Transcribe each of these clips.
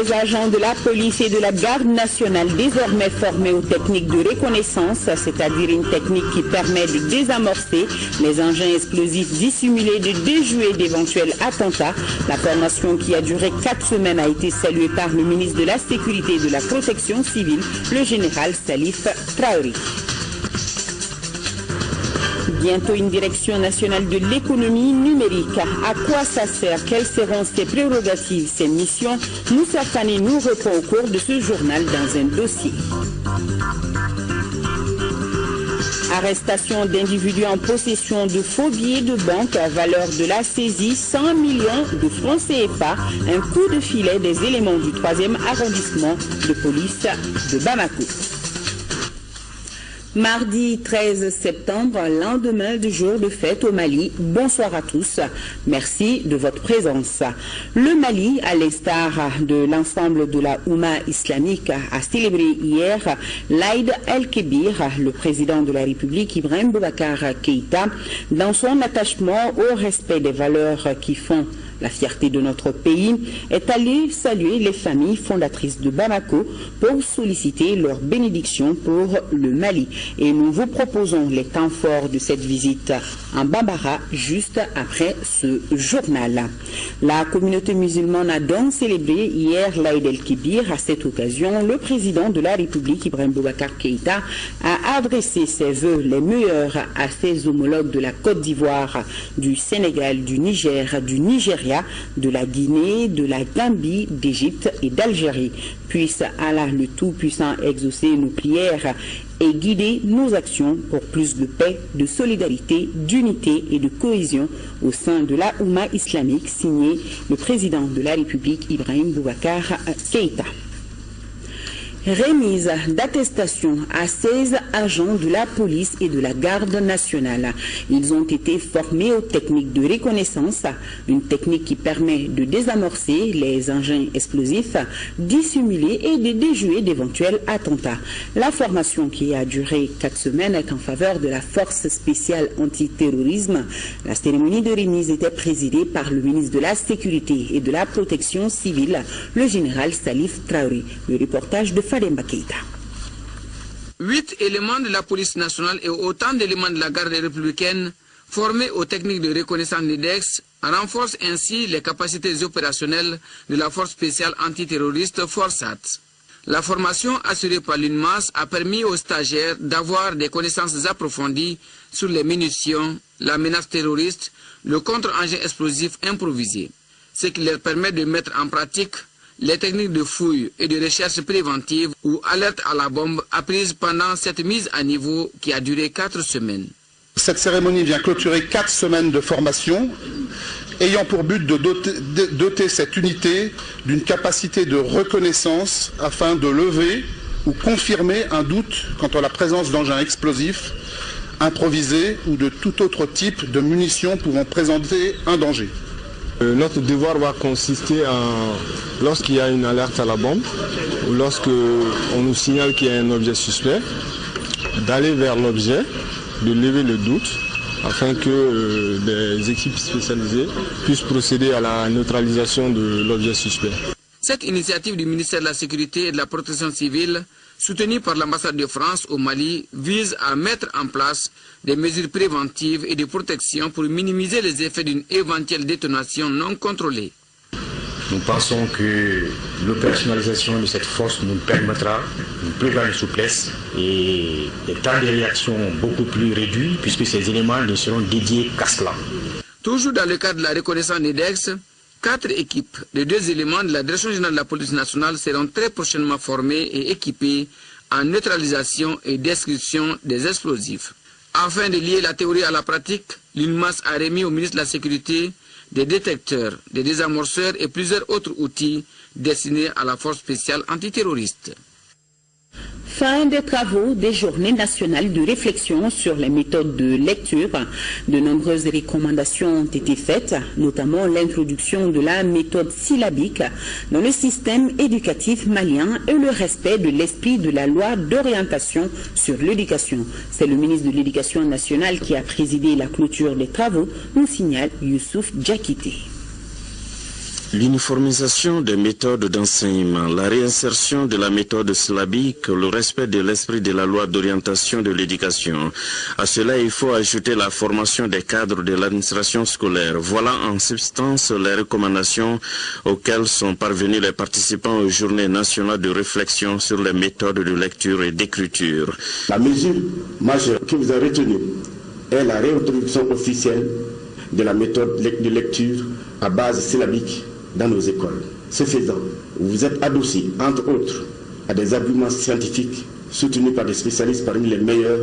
Les agents de la police et de la garde nationale désormais formés aux techniques de reconnaissance, c'est-à-dire une technique qui permet de désamorcer les engins explosifs dissimulés, de déjouer d'éventuels attentats. La formation qui a duré 4 semaines a été saluée par le ministre de la Sécurité et de la Protection civile, le général Salif Traoré. Bientôt une direction nationale de l'économie numérique. À quoi ça sert? Quelles seront ses prérogatives, ses missions? Moussa Fani nous répond au cours de ce journal dans un dossier. Arrestation d'individus en possession de faux billets de banque à valeur de la saisie 100 millions de francs CFA. Un coup de filet des éléments du 3e arrondissement de police de Bamako. Mardi 13 septembre, lendemain du jour de fête au Mali. Bonsoir à tous. Merci de votre présence. Le Mali, à l'instar de l'ensemble de la Oumma islamique, a célébré hier l'Aïd el-Kébir, le président de la République Ibrahim Boubacar Keïta, dans son attachement au respect des valeurs qui font la fierté de notre pays, est allé saluer les familles fondatrices de Bamako pour solliciter leur bénédiction pour le Mali. Et nous vous proposons les temps forts de cette visite en Bambara juste après ce journal. La communauté musulmane a donc célébré hier l'Aïd el-Kébir. À cette occasion, le président de la République, Ibrahim Boubacar Keïta, a adressé ses vœux les meilleurs à ses homologues de la Côte d'Ivoire, du Sénégal, du Niger, du Nigeria, de la Guinée, de la Gambie, d'Égypte et d'Algérie. Puisse Allah le Tout-Puissant exaucer nos prières et guider nos actions pour plus de paix, de solidarité, d'unité et de cohésion au sein de la Oumma islamique, signé le président de la République Ibrahim Boubacar Keïta. Remise d'attestation à 16 agents de la police et de la garde nationale. Ils ont été formés aux techniques de reconnaissance, une technique qui permet de désamorcer les engins explosifs, dissimuler et de déjouer d'éventuels attentats. La formation qui a duré 4 semaines est en faveur de la force spéciale antiterrorisme. La cérémonie de remise était présidée par le ministre de la Sécurité et de la Protection civile, le général Salif Traoré. Le reportage de Fademba Keïta. 8 éléments de la police nationale et autant d'éléments de la garde républicaine formés aux techniques de reconnaissance NIDEX renforcent ainsi les capacités opérationnelles de la force spéciale antiterroriste FORSAT. La formation assurée par l'UNMAS a permis aux stagiaires d'avoir des connaissances approfondies sur les munitions, la menace terroriste, le contre-engin explosif improvisé, ce qui leur permet de mettre en pratique les techniques de fouille et de recherche préventive ou alerte à la bombe apprises pendant cette mise à niveau qui a duré 4 semaines. Cette cérémonie vient clôturer 4 semaines de formation ayant pour but de doter cette unité d'une capacité de reconnaissance afin de lever ou confirmer un doute quant à la présence d'engins explosifs, improvisés ou de tout autre type de munitions pouvant présenter un danger. Notre devoir va consister en, lorsqu'il y a une alerte à la bombe ou lorsque on nous signale qu'il y a un objet suspect, d'aller vers l'objet, de lever le doute afin que des équipes spécialisées puissent procéder à la neutralisation de l'objet suspect. Cette initiative du ministère de la Sécurité et de la Protection civile, soutenue par l'ambassade de France au Mali, vise à mettre en place des mesures préventives et de protection pour minimiser les effets d'une éventuelle détonation non contrôlée. Nous pensons que l'opérationnalisation de cette force nous permettra une plus grande souplesse et des temps de réaction beaucoup plus réduits puisque ces éléments ne seront dédiés qu'à cela. Toujours dans le cadre de la reconnaissance NIDEX, 4 équipes de 2 éléments de la Direction générale de la police nationale seront très prochainement formées et équipées en neutralisation et description des explosifs. Afin de lier la théorie à la pratique, l'UNMAS a remis au ministre de la Sécurité des détecteurs, des désamorceurs et plusieurs autres outils destinés à la force spéciale antiterroriste. Fin des travaux des journées nationales de réflexion sur les méthodes de lecture. De nombreuses recommandations ont été faites, notamment l'introduction de la méthode syllabique dans le système éducatif malien et le respect de l'esprit de la loi d'orientation sur l'éducation. C'est le ministre de l'Éducation nationale qui a présidé la clôture des travaux, nous signale Youssouf Djakité. L'uniformisation des méthodes d'enseignement, la réinsertion de la méthode syllabique, le respect de l'esprit de la loi d'orientation de l'éducation. À cela, il faut ajouter la formation des cadres de l'administration scolaire. Voilà en substance les recommandations auxquelles sont parvenus les participants aux journées nationales de réflexion sur les méthodes de lecture et d'écriture. La mesure majeure que vous avez retenue est la réintroduction officielle de la méthode de lecture à base syllabique dans nos écoles. Ce faisant, vous vous êtes adossé, entre autres, à des arguments scientifiques soutenus par des spécialistes parmi les meilleurs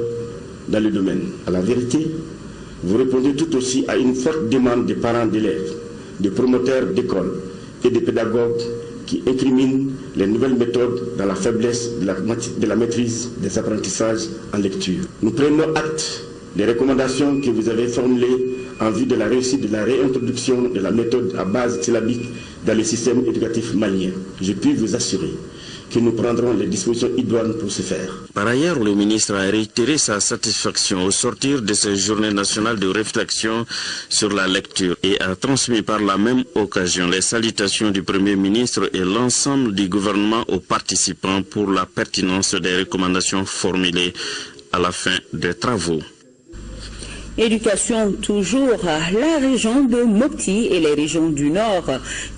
dans le domaine. À la vérité, vous répondez tout aussi à une forte demande des parents d'élèves, des promoteurs d'écoles et des pédagogues qui incriminent les nouvelles méthodes dans la faiblesse de la maîtrise des apprentissages en lecture. Nous prenons acte des recommandations que vous avez formulées en vue de la réussite de la réintroduction de la méthode à base syllabique dans le système éducatif malien. Je puis vous assurer que nous prendrons les dispositions idoines pour ce faire. Par ailleurs, le ministre a réitéré sa satisfaction au sortir de ces journées nationales de réflexion sur la lecture et a transmis par la même occasion les salutations du Premier ministre et l'ensemble du gouvernement aux participants pour la pertinence des recommandations formulées à la fin des travaux. Éducation toujours, la région de Mopti et les régions du Nord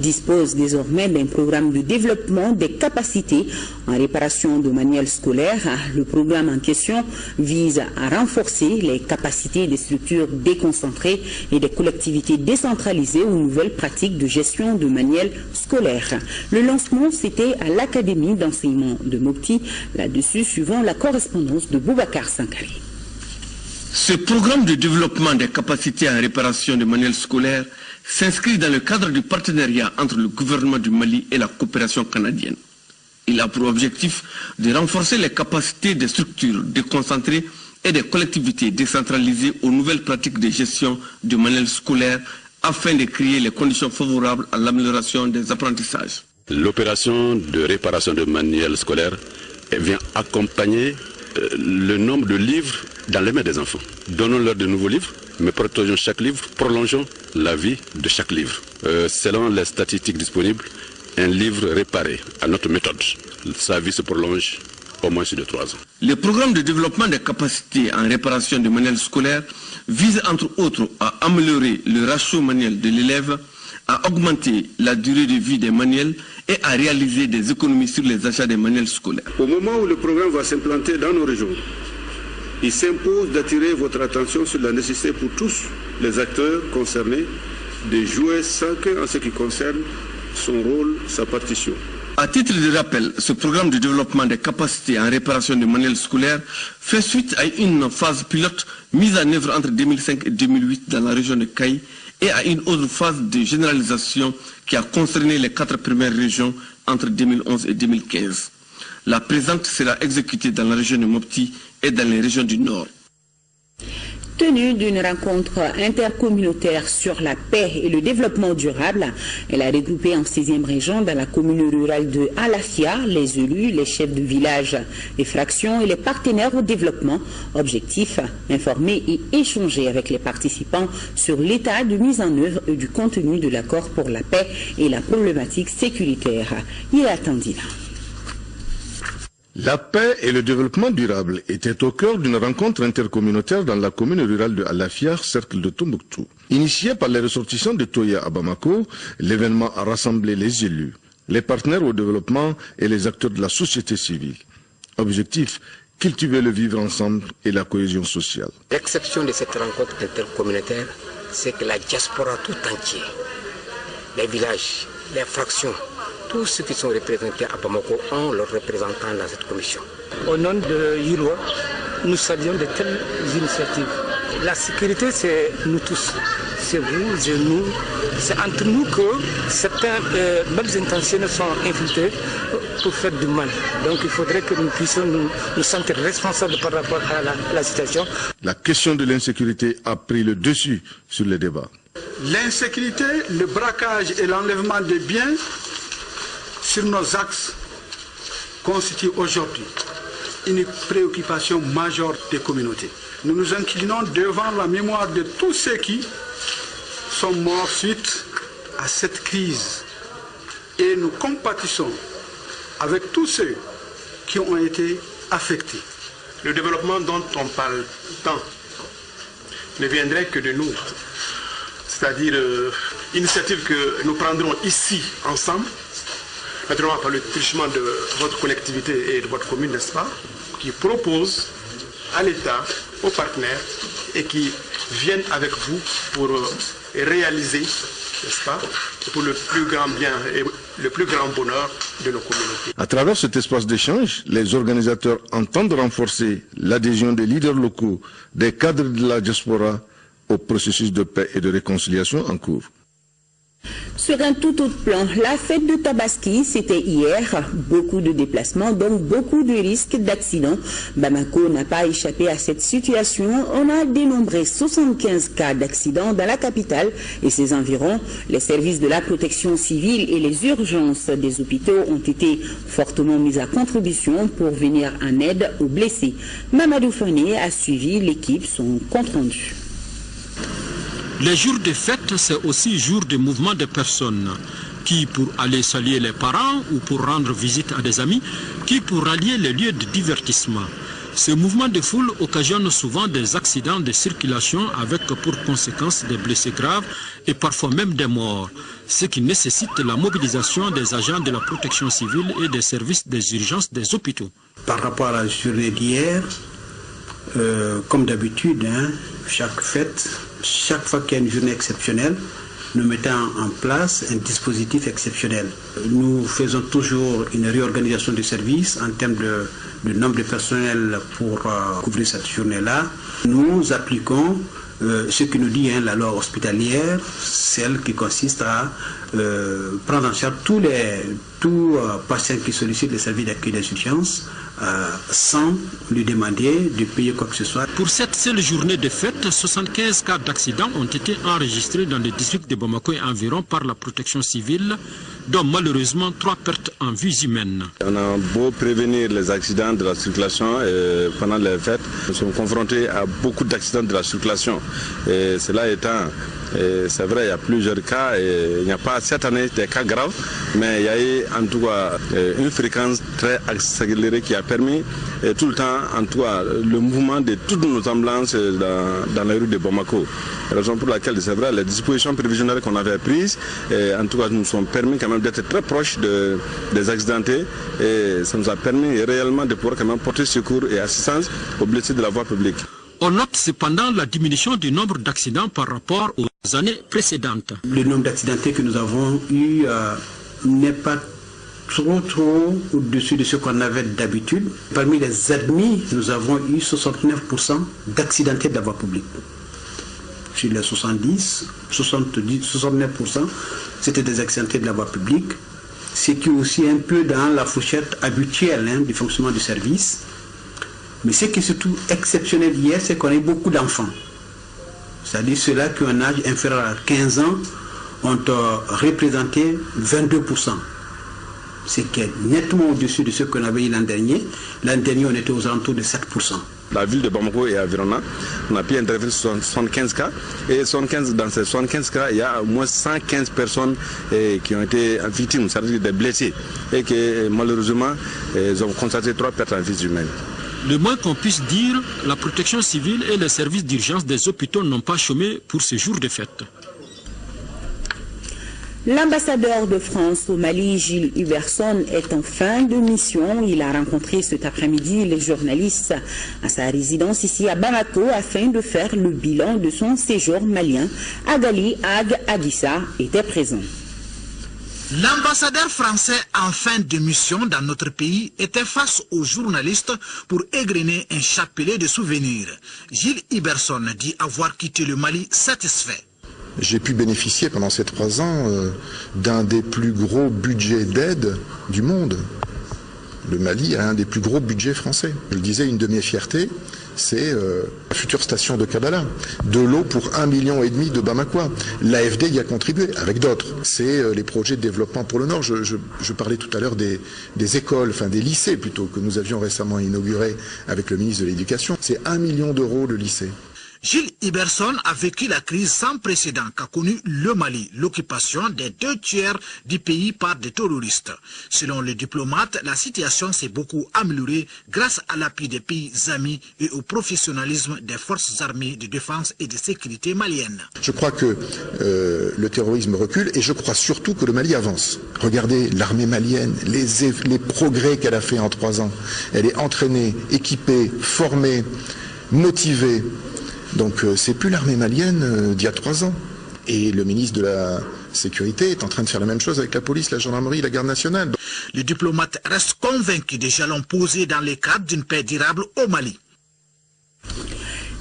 disposent désormais d'un programme de développement des capacités en réparation de manuels scolaires. Le programme en question vise à renforcer les capacités des structures déconcentrées et des collectivités décentralisées aux nouvelles pratiques de gestion de manuels scolaires. Le lancement, c'était à l'Académie d'enseignement de Mopti. Là-dessus, suivant la correspondance de Boubacar Sankari. Ce programme de développement des capacités en réparation de manuels scolaires s'inscrit dans le cadre du partenariat entre le gouvernement du Mali et la coopération canadienne. Il a pour objectif de renforcer les capacités des structures déconcentrées et des collectivités décentralisées aux nouvelles pratiques de gestion de manuels scolaires afin de créer les conditions favorables à l'amélioration des apprentissages. L'opération de réparation de manuels scolaires vient accompagner le nombre de livres dans les mains des enfants. Donnons-leur de nouveaux livres, mais protégeons chaque livre, prolongeons la vie de chaque livre. Selon les statistiques disponibles, un livre réparé à notre méthode, sa vie se prolonge au moins sur 3 ans. Le programme de développement des capacités en réparation de manuels scolaires vise entre autres à améliorer le ratio manuel de l'élève, à augmenter la durée de vie des manuels et à réaliser des économies sur les achats des manuels scolaires. Au moment où le programme va s'implanter dans nos régions, il s'impose d'attirer votre attention sur la nécessité pour tous les acteurs concernés de jouer chacun en ce qui concerne son rôle, sa partition. À titre de rappel, ce programme de développement des capacités en réparation de manuels scolaires fait suite à une phase pilote mise en œuvre entre 2005 et 2008 dans la région de Caï et à une autre phase de généralisation qui a concerné les 4 premières régions entre 2011 et 2015. La présente sera exécutée dans la région de Mopti et dans les régions du Nord. Tenue d'une rencontre intercommunautaire sur la paix et le développement durable, elle a regroupé en 6e région dans la commune rurale de Alafia les élus, les chefs de village, les fractions et les partenaires au développement. Objectif, informer et échanger avec les participants sur l'état de mise en œuvre et du contenu de l'accord pour la paix et la problématique sécuritaire. Il attendit là. La paix et le développement durable étaient au cœur d'une rencontre intercommunautaire dans la commune rurale de Alafia, cercle de Tombouctou. Initié par les ressortissants de Toya à Bamako, l'événement a rassemblé les élus, les partenaires au développement et les acteurs de la société civile. Objectif, cultiver le vivre ensemble et la cohésion sociale. L'exception de cette rencontre intercommunautaire, c'est que la diaspora tout entière, les villages, les fractions, tous ceux qui sont représentés à Bamako ont leurs représentants dans cette commission. Au nom de Yiloua, nous saluons de telles initiatives. La sécurité, c'est nous tous. C'est vous, c'est nous. C'est entre nous que certains bonnes intentions sont infiltrées pour faire du mal. Donc il faudrait que nous puissions nous sentir responsables par rapport à la situation. La question de l'insécurité a pris le dessus sur les débats. L'insécurité, le braquage et l'enlèvement des biens sur nos axes constitue aujourd'hui une préoccupation majeure des communautés. Nous nous inclinons devant la mémoire de tous ceux qui sont morts suite à cette crise et nous compatissons avec tous ceux qui ont été affectés. Le développement dont on parle tant ne viendrait que de nous, c'est-à-dire initiative que nous prendrons ici ensemble, naturellement par le truchement de votre collectivité et de votre commune, n'est-ce pas, qui propose à l'État, aux partenaires, et qui viennent avec vous pour réaliser, n'est-ce pas, pour le plus grand bien et le plus grand bonheur de nos communautés. À travers cet espace d'échange, les organisateurs entendent renforcer l'adhésion des leaders locaux, des cadres de la diaspora au processus de paix et de réconciliation en cours. Sur un tout autre plan, la fête de Tabaski, c'était hier. Beaucoup de déplacements, donc beaucoup de risques d'accidents. Bamako n'a pas échappé à cette situation. On a dénombré 75 cas d'accidents dans la capitale et ses environs. Les services de la protection civile et les urgences des hôpitaux ont été fortement mis à contribution pour venir en aide aux blessés. Mamadou Fané a suivi l'équipe, son compte rendu. Les jours de fête, c'est aussi jour de mouvement de personnes, qui pour aller saluer les parents ou pour rendre visite à des amis, qui pour rallier les lieux de divertissement. Ce mouvement de foule occasionne souvent des accidents de circulation avec pour conséquence des blessés graves et parfois même des morts, ce qui nécessite la mobilisation des agents de la protection civile et des services des urgences des hôpitaux. Par rapport à la journée d'hier, comme d'habitude, chaque fête, chaque fois qu'il y a une journée exceptionnelle, nous mettons en place un dispositif exceptionnel. Nous faisons toujours une réorganisation du service en termes de nombre de personnel pour couvrir cette journée-là. Nous appliquons ce que nous dit la loi hospitalière, celle qui consiste à prendre en charge tous patients qui sollicitent les services d'accueil des urgences sans lui demander de payer quoi que ce soit. Pour cette seule journée de fête, 75 cas d'accidents ont été enregistrés dans le district de Bamako et environ par la protection civile, dont malheureusement 3 pertes en vies humaines. On a beau prévenir les accidents de la circulation pendant les fêtes, nous sommes confrontés à beaucoup d'accidents de la circulation. Et cela étant, c'est vrai, il y a plusieurs cas, et il n'y a pas cette année des cas graves, mais il y a eu en tout cas une fréquence très accélérée qui a permis tout le temps, en tout cas, le mouvement de toutes nos ambulances dans les rues de Bamako. Raison pour laquelle, c'est vrai, les dispositions prévisionnelles qu'on avait prises, en tout cas, nous ont permis quand même d'être très proches des accidentés, et ça nous a permis réellement de pouvoir quand même porter secours et assistance aux blessés de la voie publique. On note cependant la diminution du nombre d'accidents par rapport aux années précédentes. Le nombre d'accidentés que nous avons eu n'est pas trop au-dessus de ce qu'on avait d'habitude. Parmi les admis, nous avons eu 69% d'accidentés de la voie publique. Sur les 69%, c'était des accidentés de la voie publique, ce qui est aussi un peu dans la fourchette habituelle du fonctionnement du service. Mais ce qui est surtout exceptionnel hier, c'est qu'on a eu beaucoup d'enfants. C'est-à-dire ceux-là qui ont un âge inférieur à 15 ans ont représenté 22%. Ce qui est nettement au-dessus de ce qu'on avait eu l'an dernier. L'an dernier, on était aux alentours de 7%. La ville de Bamako et environnant, on a pu intervenir 75 cas. Et dans ces 75 cas, il y a au moins 115 personnes qui ont été victimes, c'est-à-dire des blessés. Et que malheureusement, ils ont constaté 3 pertes en vie humaine. Le moins qu'on puisse dire, la protection civile et les services d'urgence des hôpitaux n'ont pas chômé pour ce jour de fête. L'ambassadeur de France au Mali, Gilles Iverson, est en fin de mission. Il a rencontré cet après-midi les journalistes à sa résidence ici à Bamako afin de faire le bilan de son séjour malien. Agali Ag Adissa était présent. L'ambassadeur français en fin de mission dans notre pays était face aux journalistes pour égrener un chapelet de souvenirs. Gilles Iverson dit avoir quitté le Mali satisfait. J'ai pu bénéficier pendant ces 3 ans d'un des plus gros budgets d'aide du monde. Le Mali a un des plus gros budgets français. Je le disais, une de mes fiertés, c'est la future station de Kabbalah. De l'eau pour 1,5 million de Bamakois. L'AFD y a contribué, avec d'autres. C'est les projets de développement pour le Nord. Je parlais tout à l'heure des écoles, enfin des lycées plutôt, que nous avions récemment inaugurés avec le ministre de l'Éducation. C'est 1 million d'euros le lycée. Gilles Iberson a vécu la crise sans précédent qu'a connue le Mali, l'occupation des 2/3 du pays par des terroristes. Selon le diplomate, la situation s'est beaucoup améliorée grâce à l'appui des pays amis et au professionnalisme des forces armées de défense et de sécurité maliennes. Je crois que le terrorisme recule et je crois surtout que le Mali avance. Regardez l'armée malienne, les progrès qu'elle a fait en 3 ans. Elle est entraînée, équipée, formée, motivée. Donc c'est plus l'armée malienne d'il y a 3 ans. Et le ministre de la Sécurité est en train de faire la même chose avec la police, la gendarmerie, la garde nationale. Le diplomate reste convaincu des jalons posés dans le cadre d'une paix durable au Mali.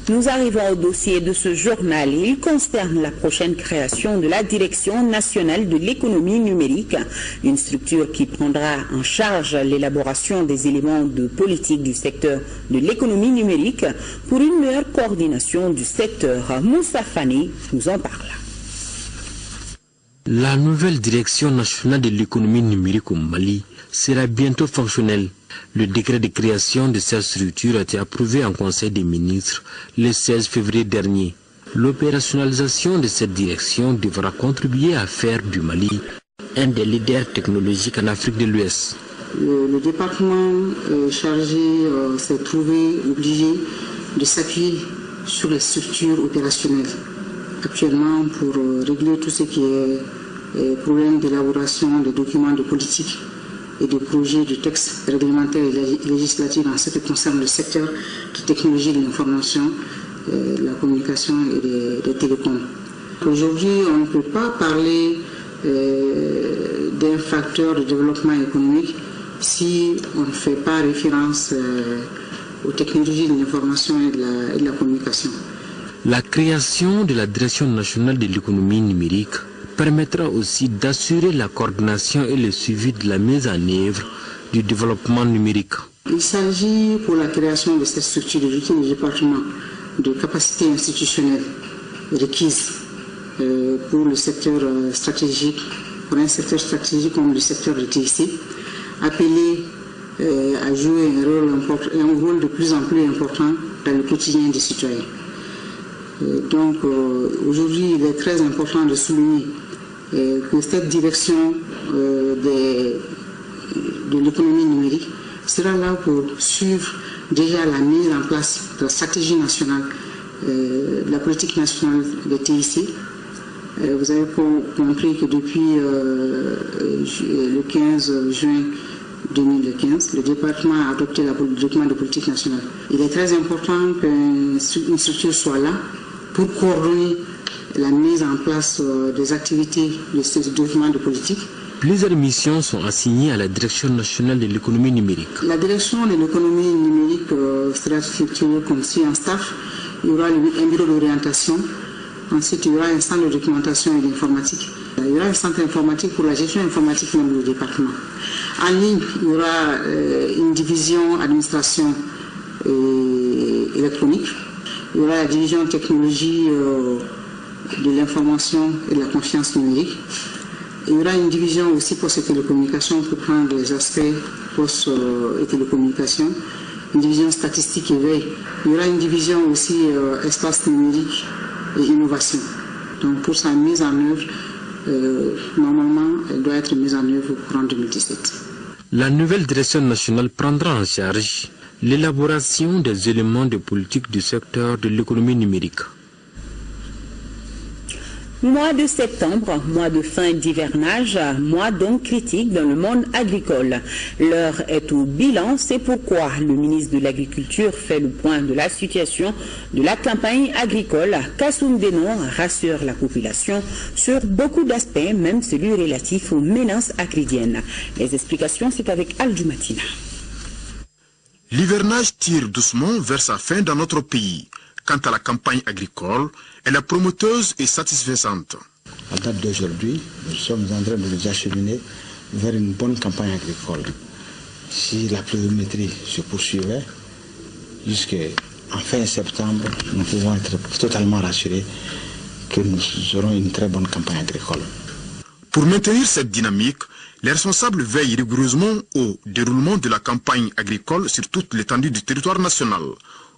Nous arrivons au dossier de ce journal. Il concerne la prochaine création de la Direction nationale de l'économie numérique, une structure qui prendra en charge l'élaboration des éléments de politique du secteur de l'économie numérique pour une meilleure coordination du secteur. Moussa Fani nous en parle. La nouvelle Direction nationale de l'économie numérique au Mali sera bientôt fonctionnelle. Le décret de création de cette structure a été approuvé en Conseil des ministres le 16 février dernier. L'opérationnalisation de cette direction devra contribuer à faire du Mali un des leaders technologiques en Afrique de l'Ouest. Le département chargé s'est trouvé obligé de s'appuyer sur les structures opérationnelles actuellement pour régler tout ce qui est problème d'élaboration des documents de politique et des projets de textes réglementaires et législatifs en ce qui concerne le secteur de technologie de l'information, la communication et des télécoms. Aujourd'hui, on ne peut pas parler d'un facteur de développement économique si on ne fait pas référence aux technologies de l'information et de la communication. La création de la Direction nationale de l'économie numérique permettra aussi d'assurer la coordination et le suivi de la mise en œuvre du développement numérique. Il s'agit pour la création de cette structure de doter le département de capacités institutionnelles requises pour le secteur stratégique, pour un secteur stratégique comme le secteur de TIC, appelé à jouer un rôle de plus en plus important dans le quotidien des citoyens. Donc aujourd'hui, il est très important de souligner que cette direction de l'économie numérique sera là pour suivre déjà la mise en place de la stratégie nationale, de la politique nationale des TIC. Vous avez compris que depuis le 15 juin 2015, le département a adopté le document de politique nationale. Il est très important qu'une structure soit là pour coordonner la mise en place des activités de ce document de politique. Plusieurs missions sont assignées à la Direction nationale de l'économie numérique. La Direction de l'économie numérique sera structurée comme suit en staff. Il y aura un bureau d'orientation. Ensuite, il y aura un centre de documentation et d'informatique. Il y aura un centre informatique pour la gestion informatique même du département. En ligne, il y aura une division administration électronique. Il y aura la division technologie de l'information et de la confiance numérique. Il y aura une division aussi poste et télécommunications pour prendre les aspects poste et télécommunications. Une division statistique et veille. Il y aura une division aussi espace numérique et innovation. Donc pour sa mise en œuvre, normalement, elle doit être mise en œuvre au courant 2017. La nouvelle direction nationale prendra en charge l'élaboration des éléments de politique du secteur de l'économie numérique. Mois de septembre, mois de fin d'hivernage, mois donc critique dans le monde agricole. L'heure est au bilan, c'est pourquoi le ministre de l'Agriculture fait le point de la situation de la campagne agricole. Kassoum Denon rassure la population sur beaucoup d'aspects, même celui relatif aux menaces acridiennes. Les explications, c'est avec Al-Jumatina. L'hivernage tire doucement vers sa fin dans notre pays. Quant à la campagne agricole, elle est prometteuse et satisfaisante. À date d'aujourd'hui, nous sommes en train de nous acheminer vers une bonne campagne agricole. Si la pluviométrie se poursuivait, jusqu'en fin septembre, nous pouvons être totalement rassurés que nous aurons une très bonne campagne agricole. Pour maintenir cette dynamique, les responsables veillent rigoureusement au déroulement de la campagne agricole sur toute l'étendue du territoire national.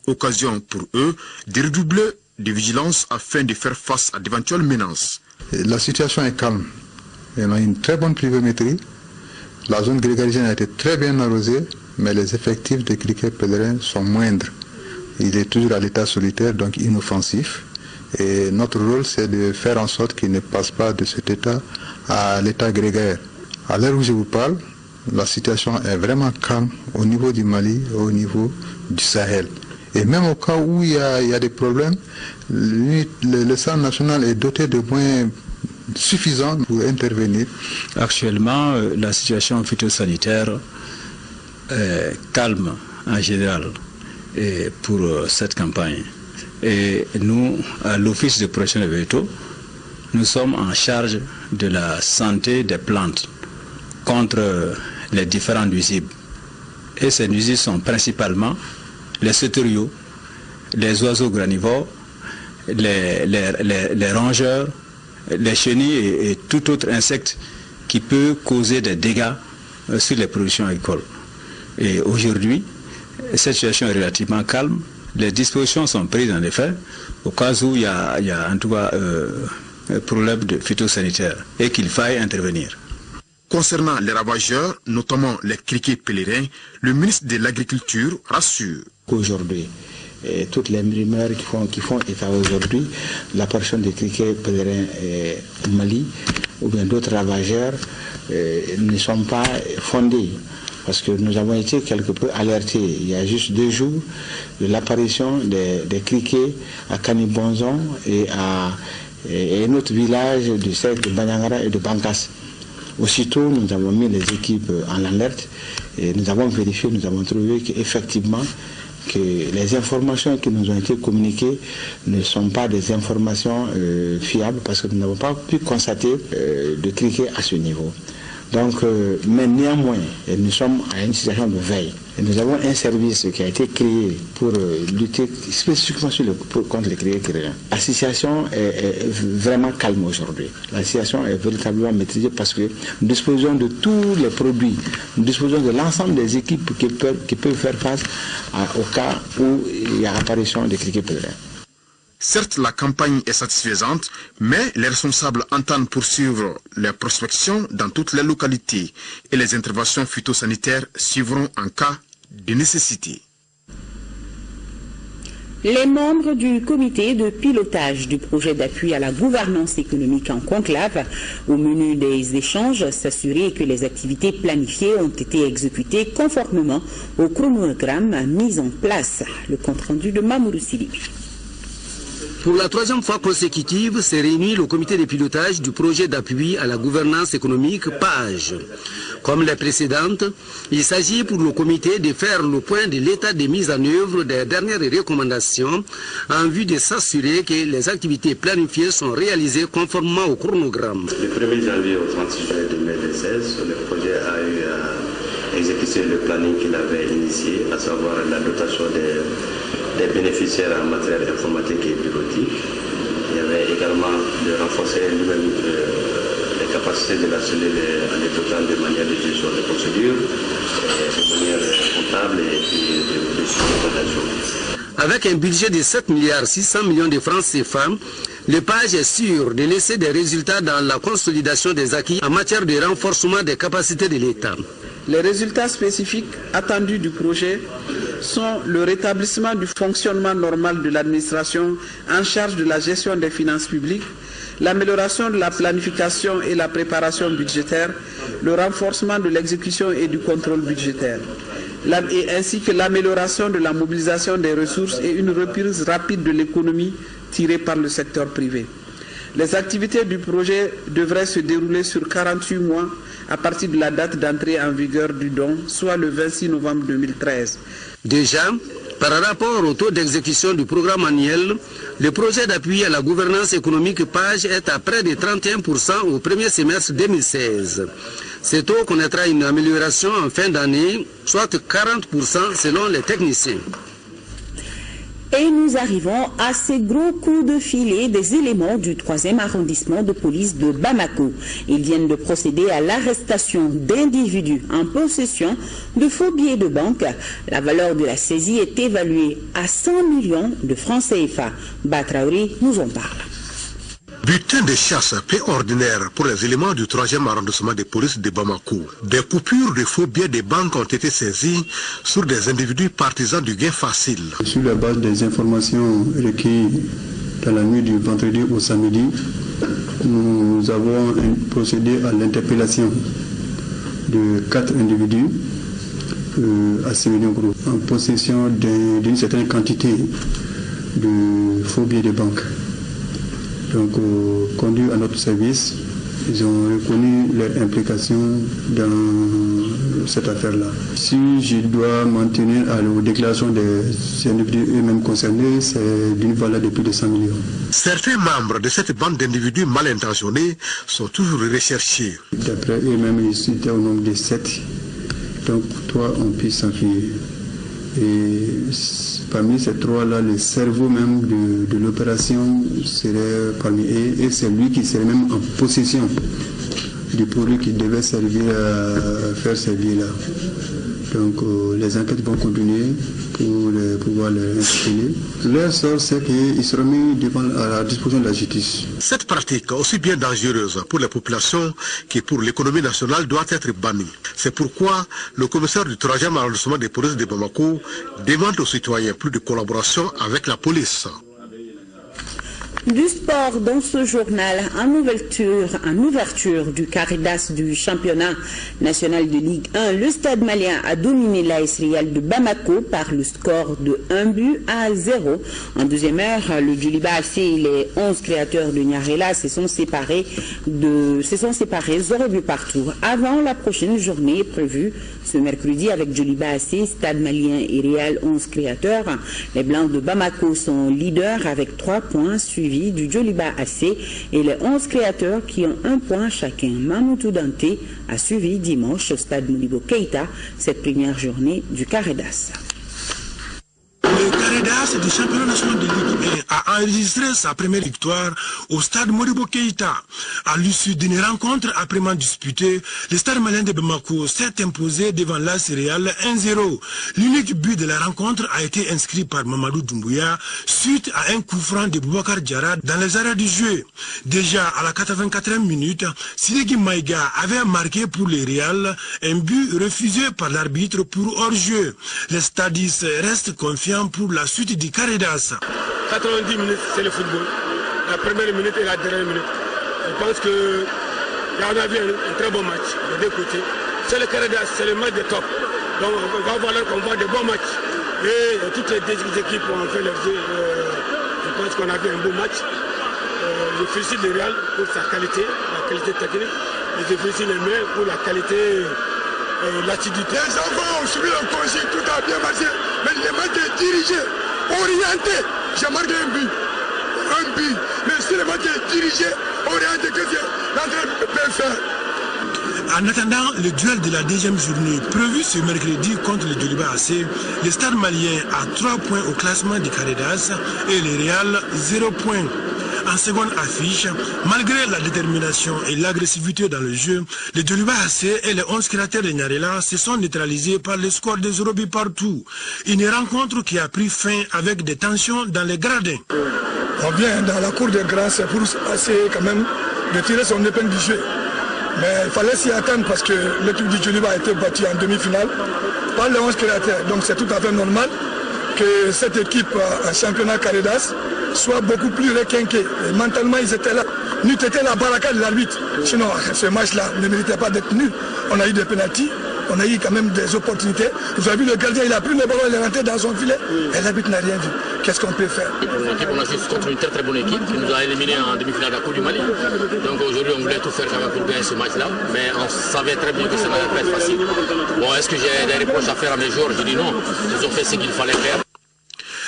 Occasion pour eux de redoubler de vigilance afin de faire face à d'éventuelles menaces. La situation est calme. Il y a une très bonne pluviométrie. La zone grégarienne a été très bien arrosée, mais les effectifs de criquets pèlerins sont moindres. Il est toujours à l'état solitaire, donc inoffensif. Et notre rôle, c'est de faire en sorte qu'il ne passe pas de cet état à l'état grégaire. À l'heure où je vous parle, la situation est vraiment calme au niveau du Mali, au niveau du Sahel. Et même au cas où il y a des problèmes, le Centre national est doté de moyens suffisants pour intervenir. Actuellement, la situation phytosanitaire est calme en général pour cette campagne. Et nous, à l'Office de protection des végétaux, nous sommes en charge de la santé des plantes contre les différents nuisibles. Et ces nuisibles sont principalement les sauteriaux, les oiseaux granivores, les rongeurs, les chenilles et tout autre insecte qui peut causer des dégâts sur les productions agricoles. Et aujourd'hui, cette situation est relativement calme. Les dispositions sont prises en effet au cas où il y a en tout cas un problème de phytosanitaire et qu'il faille intervenir. Concernant les ravageurs, notamment les criquets pèlerins, le ministre de l'Agriculture rassure. Qu'aujourd'hui, toutes les rumeurs qui font état aujourd'hui, l'apparition des criquets pèlerins au Mali ou bien d'autres ravageurs ne sont pas fondées. Parce que nous avons été quelque peu alertés il y a juste 2 jours de l'apparition des criquets à Kanibonzon et à un autre village du cercle de Banyangara et de Bankas. Aussitôt, nous avons mis les équipes en alerte et nous avons vérifié, nous avons trouvé qu'effectivement, que les informations qui nous ont été communiquées ne sont pas des informations fiables parce que nous n'avons pas pu constater de criquets à ce niveau. Donc, mais néanmoins, nous sommes à une situation de veille. Et nous avons un service qui a été créé pour lutter spécifiquement contre les criquets pèlerins. La situation est vraiment calme aujourd'hui. La situation est véritablement maîtrisée parce que nous disposons de tous les produits, nous disposons de l'ensemble des équipes qui peuvent faire face au cas où il y a apparition des criquets pèlerins. Certes, la campagne est satisfaisante, mais les responsables entendent poursuivre les prospections dans toutes les localités et les interventions phytosanitaires suivront en cas de nécessité. Les membres du comité de pilotage du projet d'appui à la gouvernance économique en conclave, au menu des échanges, s'assurer que les activités planifiées ont été exécutées conformément au chronogramme mis en place. Le compte-rendu de Mamoudou Sidi. Pour la 3e fois consécutive, s'est réuni le comité de pilotage du projet d'appui à la gouvernance économique PAGE. Comme les précédentes, il s'agit pour le comité de faire le point de l'état de mise en œuvre des dernières recommandations en vue de s'assurer que les activités planifiées sont réalisées conformément au chronogramme. Du 1er janvier au 36 juin 2016, le projet a eu à exécuter le planning qu'il avait initié, à savoir la dotation des bénéficiaires en matériel informatique et bureautique. Il y avait également de renforcer lui-même les capacités de la cellule en les dotant de manière de gestion des procédures, de manière comptable et puis de supervision. Avec un budget de 7,6 milliards de francs CFA, le PAGE est sûr de laisser des résultats dans la consolidation des acquis en matière de renforcement des capacités de l'État. Les résultats spécifiques attendus du projet sont le rétablissement du fonctionnement normal de l'administration en charge de la gestion des finances publiques, l'amélioration de la planification et la préparation budgétaire, le renforcement de l'exécution et du contrôle budgétaire, ainsi que l'amélioration de la mobilisation des ressources et une reprise rapide de l'économie tirée par le secteur privé. Les activités du projet devraient se dérouler sur 48 mois à partir de la date d'entrée en vigueur du don, soit le 26 novembre 2013. Déjà, par rapport au taux d'exécution du programme annuel, le projet d'appui à la gouvernance économique PAGE est à près de 31% au premier semestre 2016. Ce taux connaîtra une amélioration en fin d'année, soit 40% selon les techniciens. Et nous arrivons à ces gros coups de filet des éléments du 3e arrondissement de police de Bamako. Ils viennent de procéder à l'arrestation d'individus en possession de faux billets de banque. La valeur de la saisie est évaluée à 100 millions de francs CFA. Batraouri nous en parle. Butin de chasse peu ordinaire pour les éléments du 3e arrondissement de police de Bamako. Des coupures de faux billets de banque ont été saisies sur des individus partisans du gain facile. Sur la base des informations recueillies dans la nuit du vendredi au samedi, nous avons procédé à l'interpellation de 4 individus à Sémédion-Gros en possession d'une certaine quantité de faux billets de banque. Donc, conduits à notre service, ils ont reconnu leur implication dans cette affaire-là. Si je dois m'en tenir aux déclarations des individus eux-mêmes concernés, c'est d'une valeur de plus de 100 millions. Certains membres de cette bande d'individus mal intentionnés sont toujours recherchés. D'après eux-mêmes, ils étaient au nombre de 7. Donc, 3 ont pu s'enfuir. Et parmi ces 3-là, le cerveau même de l'opération serait parmi eux, et c'est lui qui serait même en possession du produit qui devait servir à faire ces billets-là. Donc les enquêtes vont continuer pour pouvoir les interpeller. Leur sort, c'est qu'ils seront mis à la disposition de la justice. Cette pratique, aussi bien dangereuse pour les populations que pour l'économie nationale, doit être bannie. C'est pourquoi le commissaire du 3e arrondissement des polices de Bamako demande aux citoyens plus de collaboration avec la police. Du sport dans ce journal, en ouverture du Caridas du championnat national de Ligue 1, le Stade malien a dominé l'AS Real de Bamako par le score de 1-0. En deuxième heure, le Djoliba AC et les 11 créateurs de Nyarela se sont séparés 0 but partout. Avant la prochaine journée prévue ce mercredi avec Djoliba AC, Stade malien et Real 11 créateurs, les Blancs de Bamako sont leaders avec 3 points suivis du Djoliba AC et les 11 créateurs qui ont 1 point chacun. Mamoutou Dante a suivi dimanche au stade Modibo Keïta cette première journée du Caridas. Le Caridas du championnat national de Ligue 1 a enregistré sa première victoire au stade Modibo Keïta. À l'issue d'une rencontre âprement disputée, le stade malien de Bamako s'est imposé devant l'AS Real 1-0. L'unique but de la rencontre a été inscrit par Mamadou Doumbouya suite à un coup franc de Boubacar Diarra dans les arrêts du jeu. Déjà à la 84e minute, Sidiki Maïga avait marqué pour le Real un but refusé par l'arbitre pour hors-jeu. Les stadistes restent confiants pour la suite du Caridas. 90 minutes, c'est le football. La première minute et la dernière minute. Je pense que là, on a vu un très bon match des deux côtés. C'est le Caridas, c'est le match de top. Donc on va voir qu'on voit de bons matchs. Et toutes les deux équipes ont fait leur jeu. Je pense qu'on a vu un beau match. Je félicite le Real pour sa qualité, la qualité technique. Et je félicite les mains pour la qualité. L'attitude. Les enfants ont suivi le conseil, tout a bien marché, mais le match est dirigé, orienté. J'ai marqué un but, mais si le match est dirigé, orienté, que l'entraîneur peut faire. En attendant le duel de la deuxième journée prévu ce mercredi contre le Djoliba AC, le stade malien a 3 points au classement du Caridas et le Real 0 points. En seconde affiche, malgré la détermination et l'agressivité dans le jeu, les Djoliba AC et les 11 créateurs de Nyarela se sont neutralisés par le score de 0 but partout. Une rencontre qui a pris fin avec des tensions dans les gradins. On vient dans la cour de grâce pour essayer quand même de tirer son épingle du jeu. Mais il fallait s'y attendre parce que l'équipe du Djoliba a été battue en demi-finale par les 11 créateurs. Donc c'est tout à fait normal que cette équipe en championnat Caridas soit beaucoup plus requinquée. Et mentalement, ils étaient là. Nous étions la baraka de l'arbitre. Sinon, ce match-là ne méritait pas d'être nul. On a eu des pénaltys, on a eu quand même des opportunités. Vous avez vu, le gardien, il a pris le ballon, il est rentré dans son filet. Et l'arbitre n'a rien vu. Qu'est-ce qu'on peut faire? On a joué contre une très bonne équipe qui nous a éliminés en demi-finale de la Coupe du Mali. Donc aujourd'hui, on voulait tout faire quand même pour gagner ce match-là. Mais on savait très bien que ça n'allait pas être facile. Bon, est-ce que j'ai des reproches à faire à mes joueurs? Je dis non. Ils ont fait ce qu'il fallait faire.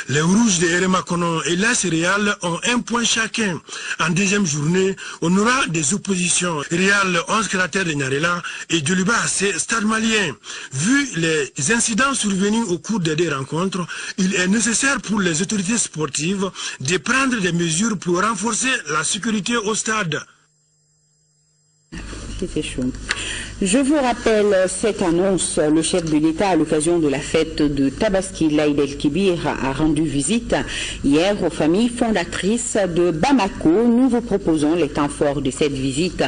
Les Rouges de Eremakono et la Céréale ont un point chacun. En deuxième journée, on aura des oppositions. Réal 11 cratères de Nyarela et Djoliba AC Stade Malien. Vu les incidents survenus au cours des deux rencontres, il est nécessaire pour les autorités sportives de prendre des mesures pour renforcer la sécurité au stade. C'était chaud. Je vous rappelle cette annonce. Le chef de l'État, à l'occasion de la fête de Tabaski, Laïd El-Kibir, a rendu visite hier aux familles fondatrices de Bamako. Nous vous proposons les temps forts de cette visite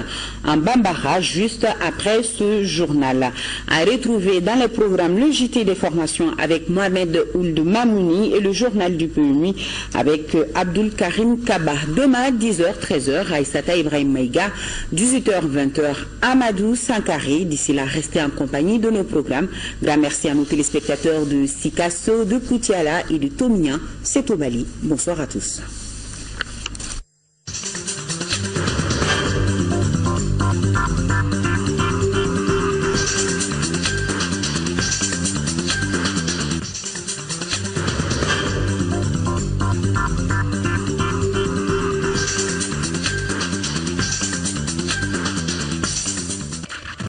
en Bambara, juste après ce journal. À retrouver dans les programmes le JT des formations avec Mohamed Ould Mamouni et le journal du PMI avec Abdul Karim Kaba. Demain, 10h, 13h, Aïssata Ibrahim Maïga, 18h, 20h, Amadou Sankari. D'ici là, restez en compagnie de nos programmes. Grand merci à nos téléspectateurs de Sikasso, de Koutiala et de Tomia. C'est au Mali. Bonsoir à tous.